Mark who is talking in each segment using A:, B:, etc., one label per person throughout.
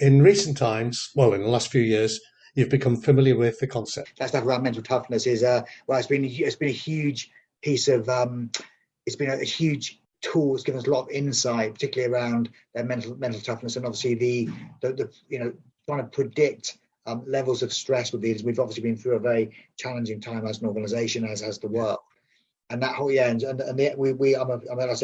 A: in recent times, well, in the last few years, you've become familiar with the concept.
B: That stuff around mental toughness is well, it's been a huge piece of it's been a huge tool. It's given us a lot of insight, particularly around their mental toughness, and obviously the trying to predict levels of stress with these. We've obviously been through a very challenging time as an organisation, as has the world. And that whole I'm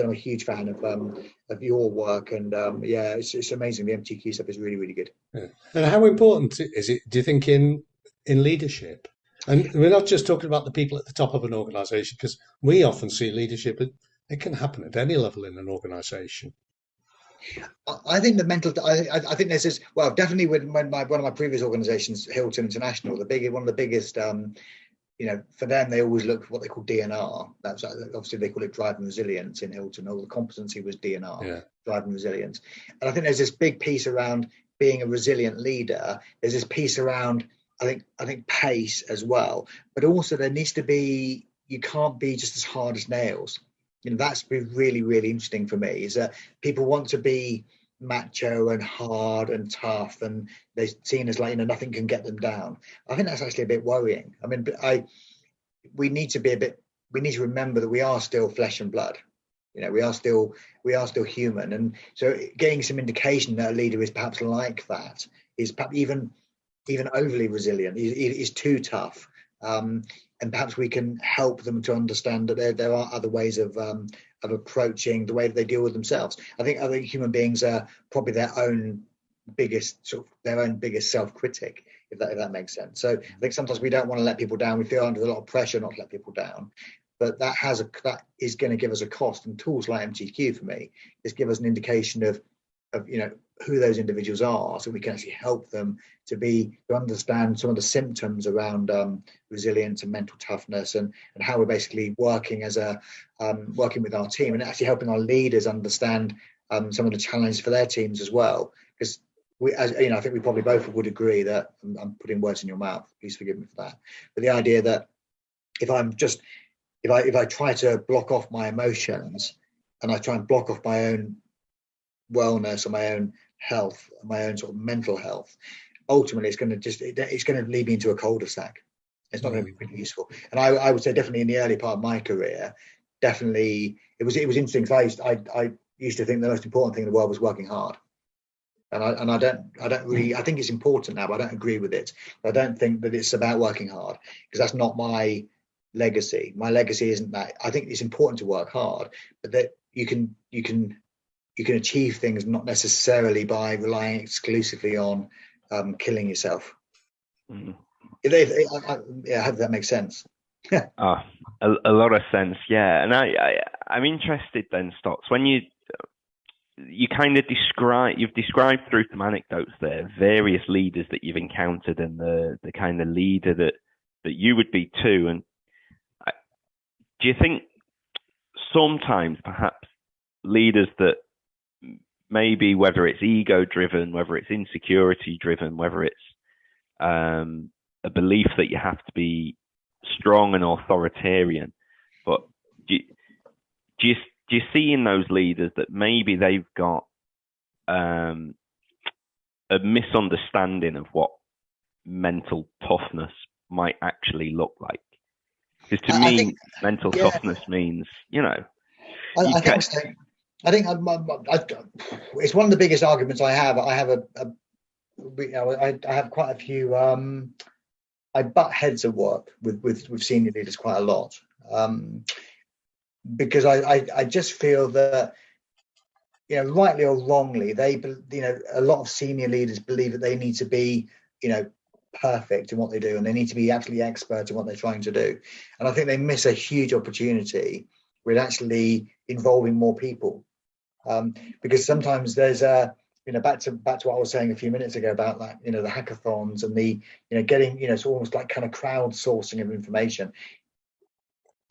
B: a huge fan of your work, and it's amazing. The MTQ stuff is really, really good.
A: Yeah. And how important is it, do you think, in leadership? And we're not just talking about the people at the top of an organisation, because we often see leadership, it can happen at any level in an organisation.
B: I think I think there's this. Well, definitely one of my previous organisations, Hilton International, one of the biggest. For them, they always look for what they call DNR. That's obviously they call it drive and resilience in Hilton. All the competency was DNR, drive and resilience. And I think there's this big piece around being a resilient leader. There's this piece around I think pace as well, but also there needs to be. You can't be just as hard as nails. That's been really, really interesting for me. Is that people want to be macho and hard and tough, and they're seen as like nothing can get them down. I think that's actually a bit worrying. I mean, we need to remember that we are still flesh and blood. We are still human, and so getting some indication that a leader is perhaps like that, is perhaps even overly resilient, is too tough, and perhaps we can help them to understand that there are other ways of approaching the way that they deal with themselves. I think human beings are probably their own biggest self-critic, if that makes sense. So I think sometimes we don't want to let people down. We feel under a lot of pressure not to let people down, but that is going to give us a cost. And tools like MTQ for me just give us an indication of who those individuals are, so we can actually help them to understand some of the symptoms around resilience and mental toughness, and how we're basically working working with our team, and actually helping our leaders understand some of the challenges for their teams as well. Because I think we probably both would agree that I'm putting words in your mouth. Please forgive me for that. But the idea that if I try to block off my emotions, and I try and block off my own wellness or my own health, my own sort of mental health, ultimately it's going to lead me into a cul-de-sac. It's not going to be really useful. And I would say definitely in the early part of my career, definitely it was interesting, because I used to think the most important thing in the world was working hard. And I don't really, I think it's important now, but I don't agree with it. I don't think that it's about working hard, because that's not my legacy. My legacy isn't that. I think it's important to work hard, but that you can achieve things not necessarily by relying exclusively on killing yourself. I hope that makes sense.
C: A lot of sense, yeah. And I'm interested then, Stotts, when you kind of you've described through some anecdotes there, various leaders that you've encountered, and the kind of leader that you would be too. And do you think sometimes perhaps leaders that maybe, whether it's ego driven, whether it's insecurity driven, whether it's a belief that you have to be strong and authoritarian, but do you see in those leaders that maybe they've got a misunderstanding of what mental toughness might actually look like? Because to me, mental toughness means,
B: I think so. I think it's one of the biggest arguments I have. I have quite a few. I butt heads at work with senior leaders quite a lot, because I just feel that, rightly or wrongly, a lot of senior leaders believe that they need to be, perfect in what they do, and they need to be absolutely expert in what they're trying to do. And I think they miss a huge opportunity with actually involving more people. Because sometimes there's back to what I was saying a few minutes ago about that, the hackathons and the, getting, it's almost like kind of crowdsourcing of information.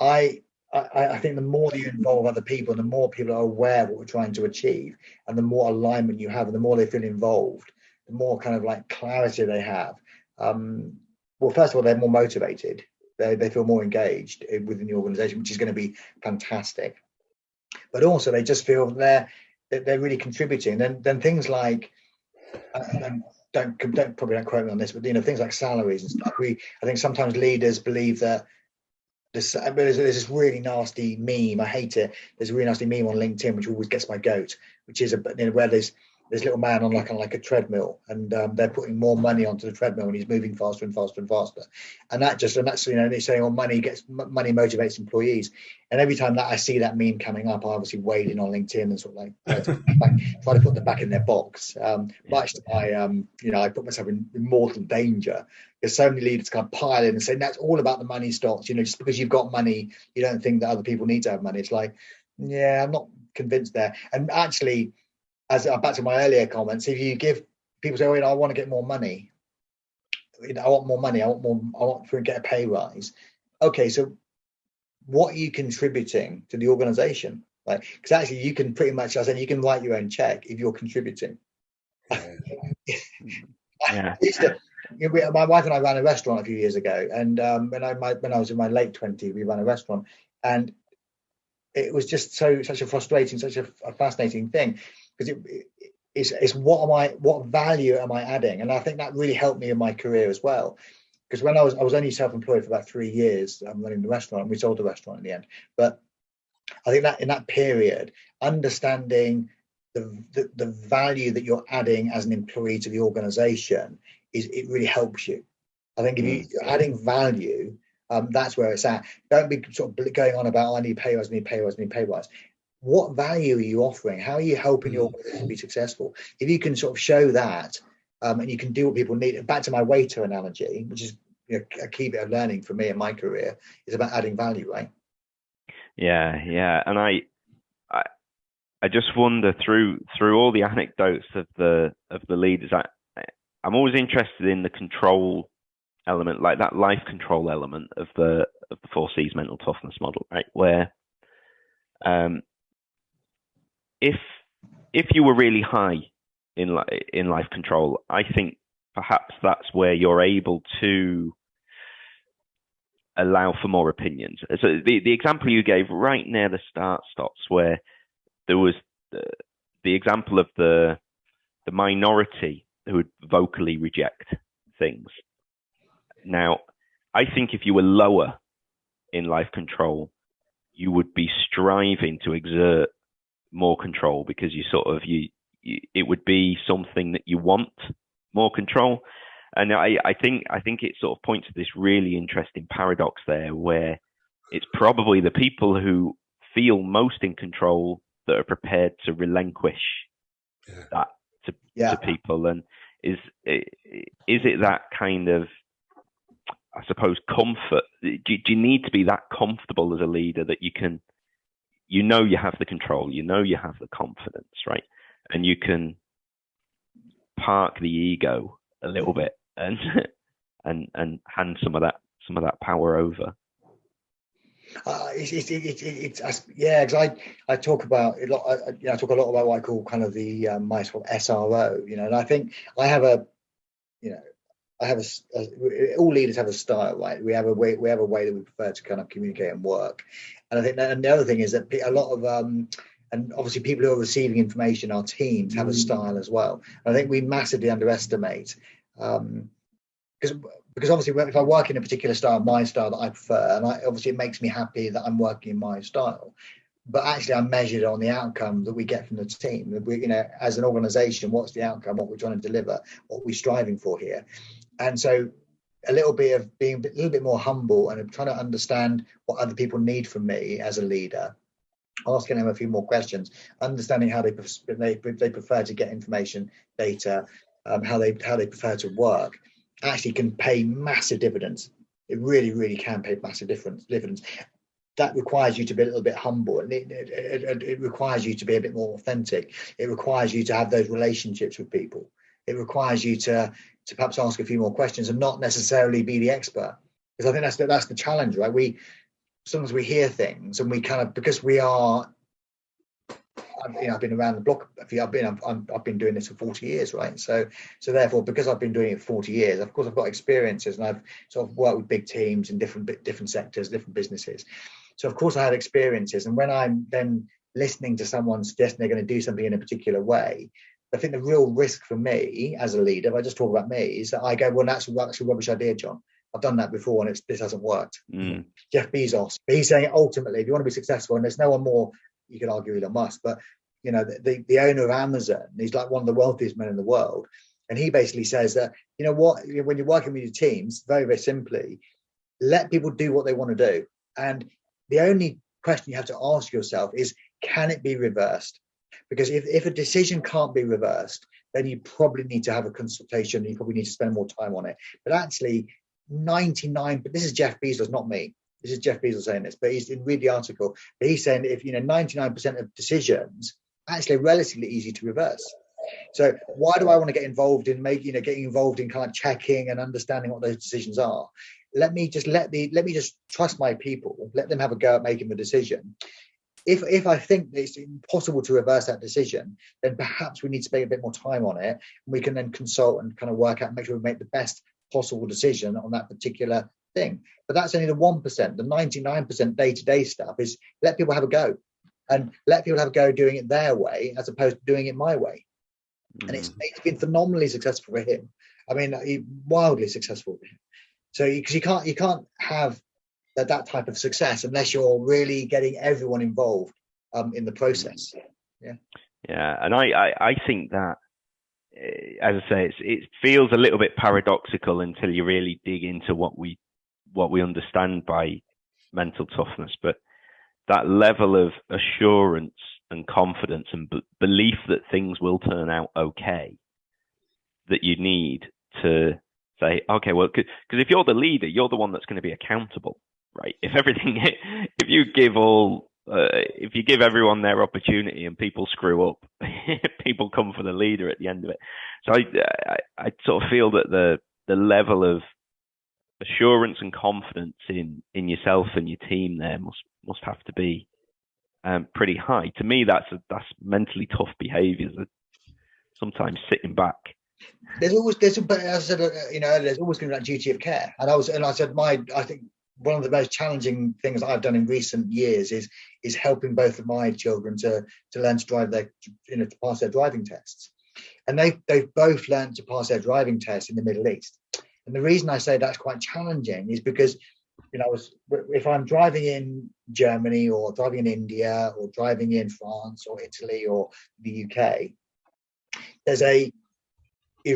B: I think the more you involve other people, the more people are aware of what we're trying to achieve, and the more alignment you have, and the more they feel involved, the more kind of like clarity they have. Well, first of all, they're more motivated. They feel more engaged within the organization, which is going to be fantastic. But also they just feel they're really contributing. Then things like and don't probably don't quote me on this, but things like salaries and stuff. I think sometimes leaders believe that there's this really nasty meme. I hate it. There's a really nasty meme on LinkedIn which always gets my goat, which is where there's this little man on like a treadmill, and they're putting more money onto the treadmill, and he's moving faster and faster and faster, and that's they're saying, money motivates employees, and every time that I see that meme coming up, I obviously wade in on LinkedIn and sort of like try to put them back in their box. Much to my I put myself in mortal danger, because so many leaders kind of pile in and say that's all about the money, Stotts. Just because you've got money, you don't think that other people need to have money. It's like, yeah, I'm not convinced there. And actually, as back to my earlier comments, if you give people say, I want to get more money, I want more money, I want to get a pay rise. Okay, so what are you contributing to the organization? Like, because actually you can pretty much, you can write your own check if you're contributing.
C: Yeah.
B: My wife and I ran a restaurant a few years ago, and when I was in my late 20s, we ran a restaurant, and it was just such a frustrating, such a fascinating thing, because it's what value am I adding? And I think that really helped me in my career as well, because when I was only self-employed for about 3 years, running the restaurant, and we sold the restaurant in the end. But I think that in that period, understanding the value that you're adding as an employee to the organization it really helps you. I think if you're adding value, that's where it's at. Don't be sort of going on about, I need pay rise, need pay rise, need pay rise. What value are you offering? How are you helping your organization to be successful? If you can sort of show that, and you can do what people need. Back to my waiter analogy, which is a key bit of learning for me in my career, is about adding value, right?
C: Yeah, and I just wonder through all the anecdotes of the leaders, I'm always interested in the control element, like that life control element of the 4C's mental toughness model, right? Where if you were really high in life control, I think perhaps that's where you're able to allow for more opinions. So the example you gave right near the start, Stotts, where there was the example of the minority who would vocally reject things. Now, I think if you were lower in life control, you would be striving to exert more control, because it would be something that you want more control. And I think it sort of points to this really interesting paradox there, where it's probably the people who feel most in control that are prepared to relinquish that to people. And is it that kind of, I suppose, comfort? Do you need to be that comfortable as a leader that you can, you have the control, you have the confidence, right? And you can park the ego a little bit and hand some of that power over.
B: Because I talk about a lot. I talk a lot about what I call kind of the my sort of SRO. And I think I have all leaders have a style, right? We have a way that we prefer to kind of communicate and work. And I think and the other thing is that a lot of and obviously people who are receiving information, our teams, have a style as well. And I think we massively underestimate, because obviously if I work in a particular style, my style that I prefer, and obviously it makes me happy that I'm working in my style, but actually I'm measured on the outcome that we get from the team. We, as an organization, what's the outcome, what we're trying to deliver, what we're striving for here. And so a little bit of being a little bit more humble and trying to understand what other people need from me as a leader, asking them a few more questions, understanding how they prefer to get information, data, how they prefer to work, actually can pay massive dividends. It really, really can pay massive dividends. That requires you to be a little bit humble, and it requires you to be a bit more authentic. It requires you to have those relationships with people. It requires you to perhaps ask a few more questions and not necessarily be the expert. Because I think that's the challenge, right? Sometimes we hear things and we kind of, because we are, I've been around the block. I've been doing this for 40 years, right? So therefore, because I've been doing it for 40 years, of course I've got experiences, and I've sort of worked with big teams in different sectors, different businesses. So of course I had experiences, and when I'm then listening to someone suggesting they're going to do something in a particular way, I think the real risk for me as a leader, if I just talk about me, is that I go, well, that's a rubbish idea, John. I've done that before and this hasn't worked. Jeff Bezos, but he's saying ultimately, if you want to be successful, and there's no one more, you could argue Elon Musk, but you know, the owner of Amazon, he's like one of the wealthiest men in the world. And he basically says that, you know what, when you're working with your teams, very, very simply, let people do what they want to do. And the only question you have to ask yourself is, can it be reversed? Because if a decision can't be reversed, then you probably need to have a consultation. You probably need to spend more time on it. But actually, 99, but this is Jeff Bezos, not me. This is Jeff Bezos saying this, but read the article. But he's saying that if 99% of decisions actually relatively easy to reverse. So why do I want to get involved in getting involved in kind of checking and understanding what those decisions are? Let me just trust my people, let them have a go at making the decision. If I think it's impossible to reverse that decision, then perhaps we need to spend a bit more time on it. And we can then consult and kind of work out, make sure we make the best possible decision on that particular thing. But that's only the 1%. The 99% day-to-day stuff is let people have a go, and let people have a go doing it their way as opposed to doing it my way. And it's been phenomenally successful for him. I mean, wildly successful for him. So because you can't have that type of success unless you're really getting everyone involved in the process.
C: Yeah, and I think that, as I say, it feels a little bit paradoxical until you really dig into what we understand by mental toughness. But that level of assurance and confidence and belief that things will turn out okay, that you need to say, okay, well, because if you're the leader, you're the one that's going to be accountable, right? If you give everyone their opportunity and people screw up, people come for the leader at the end of it. So I sort of feel that the level of assurance and confidence in yourself and your team there must have to be pretty high. To me, that's mentally tough behaviours. Sometimes sitting back.
B: There's always there's always going to be that duty of care. And I think one of the most challenging things I've done in recent years is helping both of my children to learn to drive to pass their driving tests. And they've both learned to pass their driving tests in the Middle East. And the reason I say that's quite challenging is because, if I'm driving in Germany or driving in India or driving in France or Italy or the UK,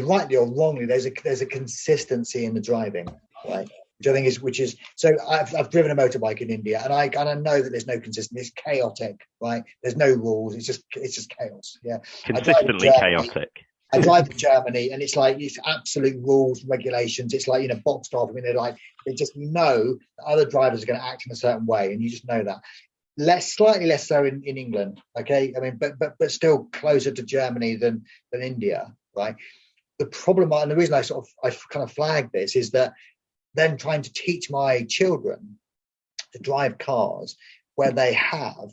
B: rightly or wrongly, there's a consistency in the driving, right? Which I think is so. I've driven a motorbike in India, and I know that there's no consistency. It's chaotic, right? There's no rules. It's just chaos. Yeah,
C: consistently chaotic.
B: I drive to Germany, and it's absolute rules, regulations. It's boxed off. I mean, they just know that other drivers are going to act in a certain way, and you just know that. Slightly less so in England, okay? I mean, but still closer to Germany than India, right? The problem, and the reason I kind of flagged this, is that then trying to teach my children to drive cars where they have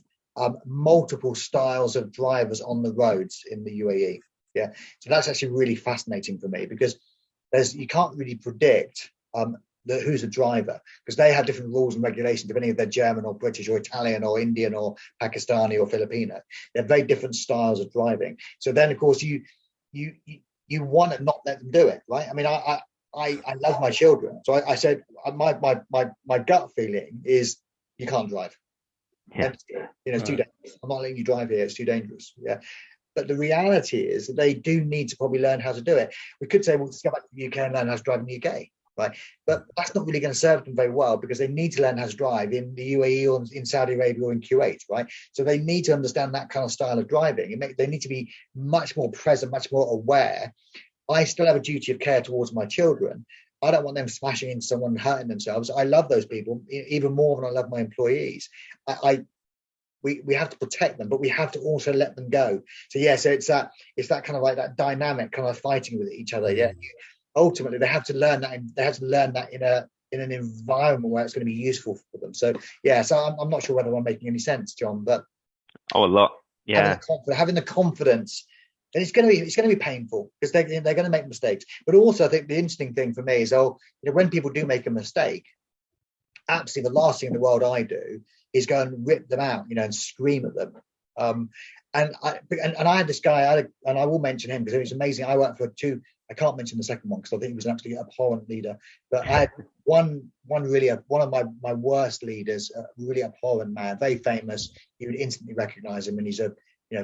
B: multiple styles of drivers on the roads in the UAE. Yeah, so that's actually really fascinating for me, because you can't really predict who's a driver, because they have different rules and regulations depending if they're German or British or Italian or Indian or Pakistani or Filipino. They're very different styles of driving. So then, of course, you want to not let them do it, right? I mean, I love my children, so I said my gut feeling is you can't drive.
C: Yeah.
B: It's too dangerous. I'm not letting you drive here. It's too dangerous. Yeah. But the reality is that they do need to probably learn how to do it. We could say, well, let's go back to the UK and learn how to drive in the UK, right? But that's not really going to serve them very well, because they need to learn how to drive in the UAE or in Saudi Arabia or in Kuwait, right? So they need to understand that kind of style of driving. They need to be much more present, much more aware. I still have a duty of care towards my children. I don't want them smashing into someone and hurting themselves. I love those people even more than I love my employees. We have to protect them, but we have to also let them go. So so it's that kind of like that dynamic kind of fighting with each other. Yeah. Ultimately, they have to learn that. They have to learn that in an environment where it's going to be useful for them. So So I'm not sure whether I'm making any sense, John. But
C: a lot. Yeah.
B: Having the confidence. And it's going to be painful, because they're going to make mistakes. But also, I think the interesting thing for me is, when people do make a mistake, absolutely the last thing in the world I do is go and rip them out, and scream at them. And I had this guy, and I will mention him because it was amazing. I worked for two. I can't mention the second one because I think he was an absolutely abhorrent leader. But I had one of my worst leaders, a really abhorrent man, very famous. You would instantly recognize him, and he's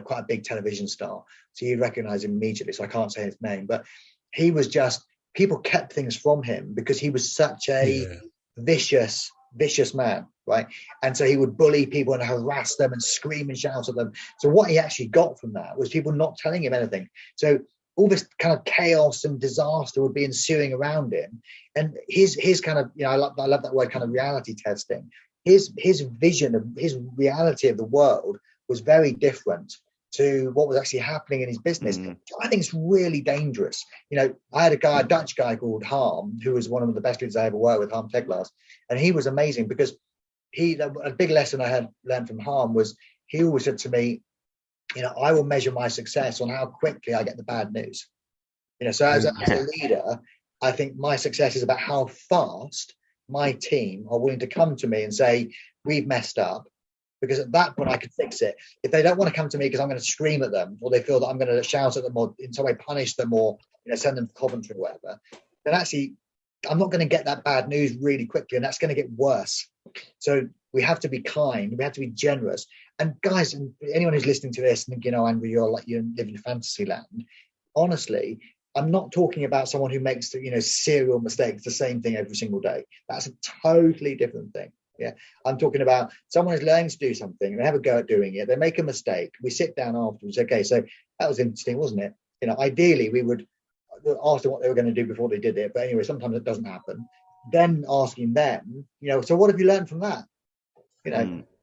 B: quite a big television star. So you'd recognize him immediately. So I can't say his name, but he was just, people kept things from him because he was such a vicious man, right? And so he would bully people and harass them and scream and shout at them. So what he actually got from that was people not telling him anything. So all this kind of chaos and disaster would be ensuing around him. And his kind of, I love that word, kind of reality testing. His vision of his reality of the world was very different to what was actually happening in his business. I think it's really dangerous. I had a Dutch guy called Harm, who was one of the best leaders I ever worked with, Harm Teglaas. And he was amazing because a big lesson I had learned from Harm was he always said to me, I will measure my success on how quickly I get the bad news. So as a leader, I think my success is about how fast my team are willing to come to me and say, we've messed up. Because at that point I could fix it. If they don't want to come to me because I'm going to scream at them, or they feel that I'm going to shout at them, or in some way punish them, or send them to Coventry or whatever, then actually I'm not going to get that bad news really quickly, and that's going to get worse. So we have to be kind, we have to be generous. And guys, and anyone who's listening to this and thinking, Andrew, you live in fantasy land. Honestly, I'm not talking about someone who makes serial mistakes, the same thing every single day. That's a totally different thing. Yeah, I'm talking about someone who's learning to do something and they have a go at doing it. They make a mistake. We sit down afterwards. Okay, so that was interesting, wasn't it? Ideally we would ask them what they were going to do before they did it. But anyway, sometimes it doesn't happen. Then asking them, so what have you learned from that?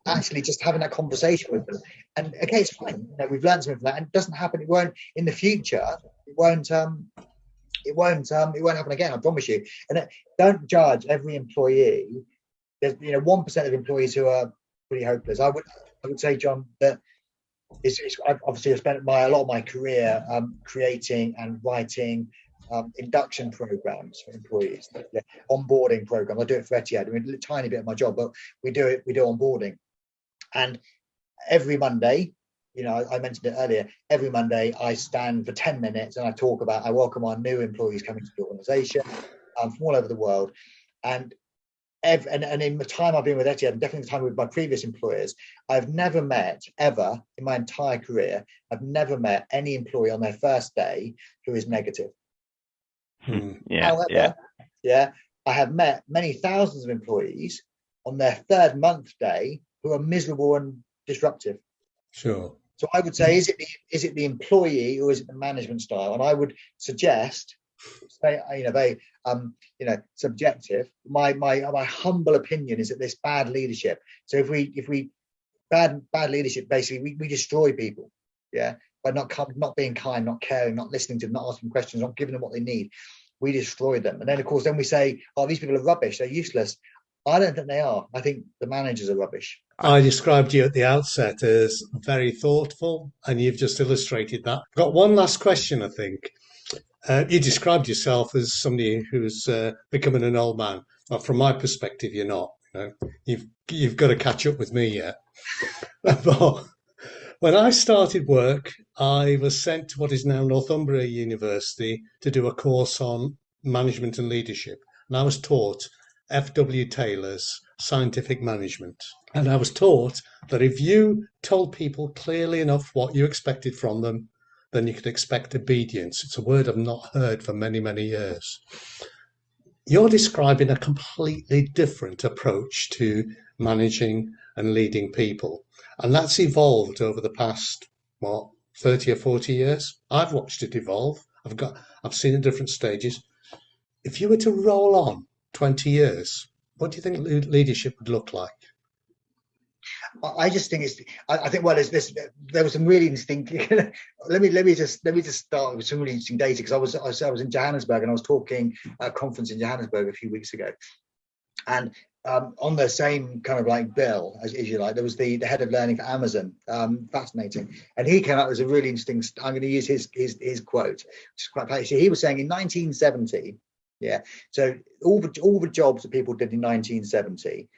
B: Actually just having that conversation with them. And okay, it's fine. We've learned something from that, and it doesn't happen. It won't in the future. It won't happen again. I promise you. And don't judge every employee. There's 1% of employees who are pretty hopeless. I would say, John, that I've spent a lot of my career creating and writing induction programs for employees, onboarding programs. I do it for Etihad. A tiny bit of my job, but we do onboarding. And every Monday, I mentioned it earlier, every Monday I stand for 10 minutes and I welcome our new employees coming to the organization from all over the world. And in the time I've been with Etihad, and definitely the time with my previous employers, I've never met, ever in my entire career, I've never met any employee on their first day who is negative. However, I have met many thousands of employees on their third month day who are miserable and disruptive.
A: Sure.
B: So I would say, is it the employee or is it the management style? And I would suggest, very subjective. My humble opinion is that this bad leadership. So if we bad leadership, basically we destroy people, by not being kind, not caring, not listening to them, not asking questions, not giving them what they need. We destroy them, and then of course we say, oh, these people are rubbish, they're useless. I don't think they are. I think the managers are rubbish.
A: I described you at the outset as very thoughtful, and you've just illustrated that. I've got one last question, I think. You described yourself as somebody who's becoming an old man. Well, from my perspective, you're not. You've got to catch up with me yet. But when I started work, I was sent to what is now Northumbria University to do a course on management and leadership. And I was taught F.W. Taylor's Scientific Management. And I was taught that if you told people clearly enough what you expected from them, then you could expect obedience. It's a word I've not heard for many, many years. You're describing a completely different approach to managing and leading people. And that's evolved over the past, 30 or 40 years. I've watched it evolve. I've seen it in different stages. If you were to roll on 20 years, what do you think leadership would look like?
B: I just think I think there was some really interesting. let me just start with some really interesting data, because I was in Johannesburg and I was talking at a conference in Johannesburg a few weeks ago, and on the same kind of like bill as you like, there was the head of learning for Amazon. Fascinating, and he came up with a really interesting. I'm going to use his quote, which is quite fascinating. He was saying in 1970, so all the jobs that people did in 1970.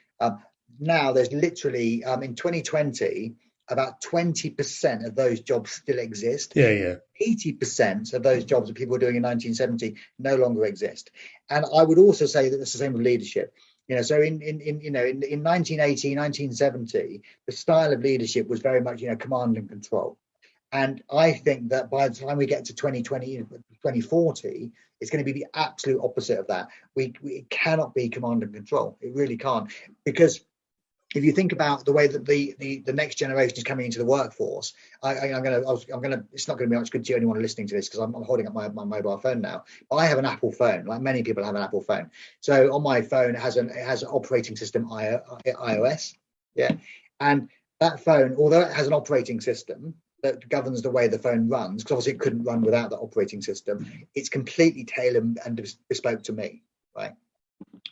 B: Now there's literally in 2020 about 20% of those jobs still exist.
A: Yeah.
B: 80% of those jobs that people were doing in 1970 no longer exist. And I would also say that it's the same with leadership. So in 1980, 1970, the style of leadership was very much, command and control. And I think that by the time we get to 2020, 2040, it's going to be the absolute opposite of that. It cannot be command and control. It really can't. Because if you think about the way that the next generation is coming into the workforce, it's not going to be much good to anyone listening to this because I'm holding up my mobile phone now. I have an Apple phone, like many people have an Apple phone. So on my phone, it has an operating system iOS, and that phone, although it has an operating system that governs the way the phone runs, because obviously it couldn't run without the operating system, it's completely tailored and bespoke to me, right?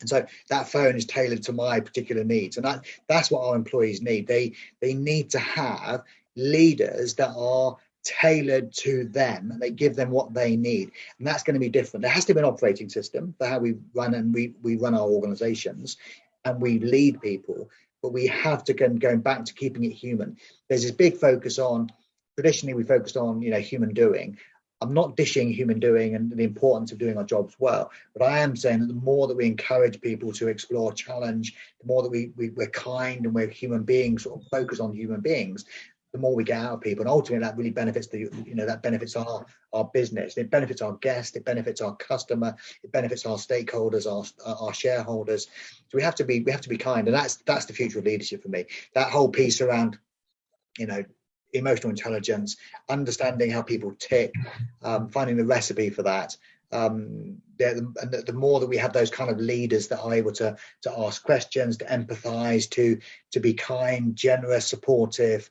B: And so that phone is tailored to my particular needs, and that's what our employees need. They need to have leaders that are tailored to them, and they give them what they need, and that's going to be different. There has to be an operating system for how we run, and we run our organizations, and we lead people. But we have to going back to keeping it human. There's this big focus on. Traditionally, we focused on human doing. I'm not dishing human doing and the importance of doing our jobs well, but I am saying that the more that we encourage people to explore, challenge, the more that we're kind and we're human beings, sort of focus on human beings, the more we get out of people, and ultimately that really benefits that benefits our business, it benefits our guests, it benefits our customer, it benefits our stakeholders, our shareholders. So we have to be kind, and that's the future of leadership for me. That whole piece around emotional intelligence, understanding how people tick, finding the recipe for that. The more that we have those kind of leaders that are able to ask questions, to empathize, to be kind, generous, supportive,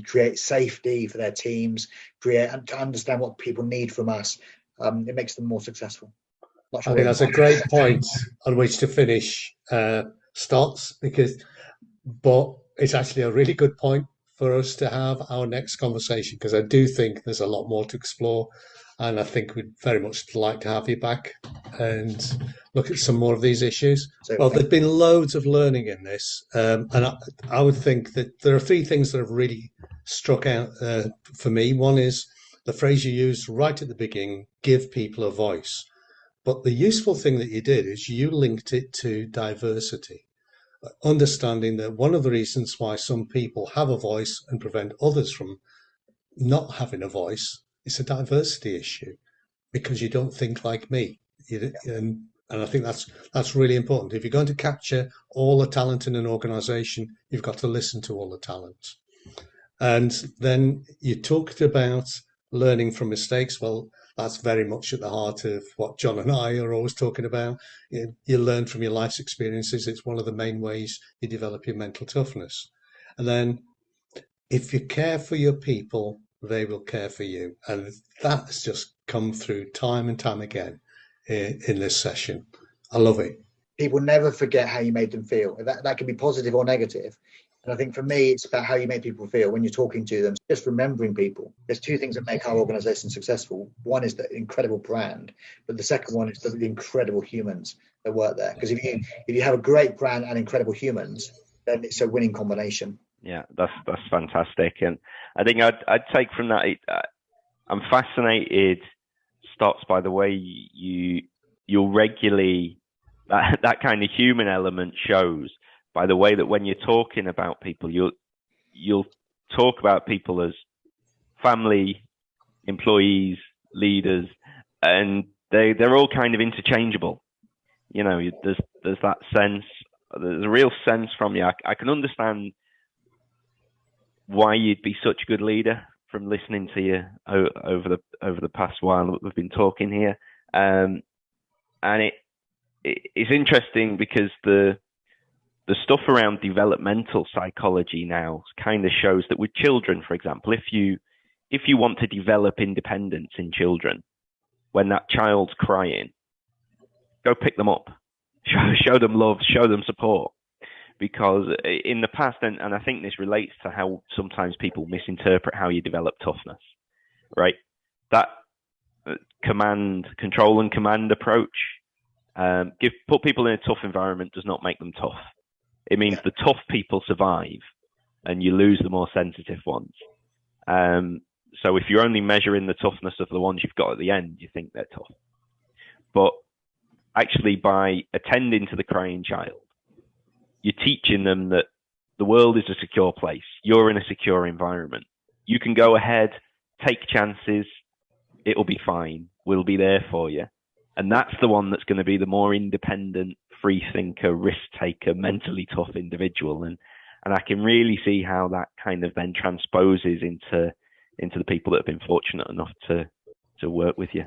B: create safety for their teams, and to understand what people need from us, it makes them more successful.
A: I think that's a great point on which to finish Stotts, but it's actually a really good point for us to have our next conversation, because I do think there's a lot more to explore, and I think we'd very much like to have you back and look at some more of these issues. Well, there've been loads of learning in this, and I would think that there are three things that have really struck out for me. One is the phrase you used right at the beginning: give people a voice. But the useful thing that you did is you linked it to diversity. Understanding that one of the reasons why some people have a voice and prevent others from not having a voice is a diversity issue, because you don't think like me. And I think that's really important. If you're going to capture all the talent in an organization, you've got to listen to all the talent. And then you talked about learning from mistakes. Well, that's very much at the heart of what John and I are always talking about. You learn from your life's experiences. It's one of the main ways you develop your mental toughness. And then if you care for your people, they will care for you. And that has just come through time and time again in this session. I love it.
B: People never forget how you made them feel. That can be positive or negative. And I think for me, it's about how you make people feel when you're talking to them. Just remembering people. There's two things that make our organization successful. One is the incredible brand, but the second one is the incredible humans that work there. Because if you have a great brand and incredible humans, then it's a winning combination.
C: Yeah, that's fantastic. And I think I'd take from that, I'm fascinated, Stotts, by the way you'll regularly, that kind of human element shows by the way that when you're talking about people, you'll talk about people as family, employees, leaders, and they're all kind of interchangeable. There's that sense, there's a real sense from you. I can understand why you'd be such a good leader from listening to you over the past while that we've been talking here. And it's interesting because the stuff around developmental psychology now kind of shows that with children, for example, if you want to develop independence in children, when that child's crying, go pick them up, show them love, show them support. Because in the past, and I think this relates to how sometimes people misinterpret how you develop toughness, right? That control and command approach, put people in a tough environment does not make them tough. It means the tough people survive and you lose the more sensitive ones. So if you're only measuring the toughness of the ones you've got at the end, you think they're tough. But actually, by attending to the crying child, you're teaching them that the world is a secure place. You're in a secure environment. You can go ahead, take chances. It'll be fine. We'll be there for you. And that's the one that's going to be the more independent, free thinker, risk taker, mentally tough individual. And I can really see how that kind of then transposes into the people that have been fortunate enough to work with you.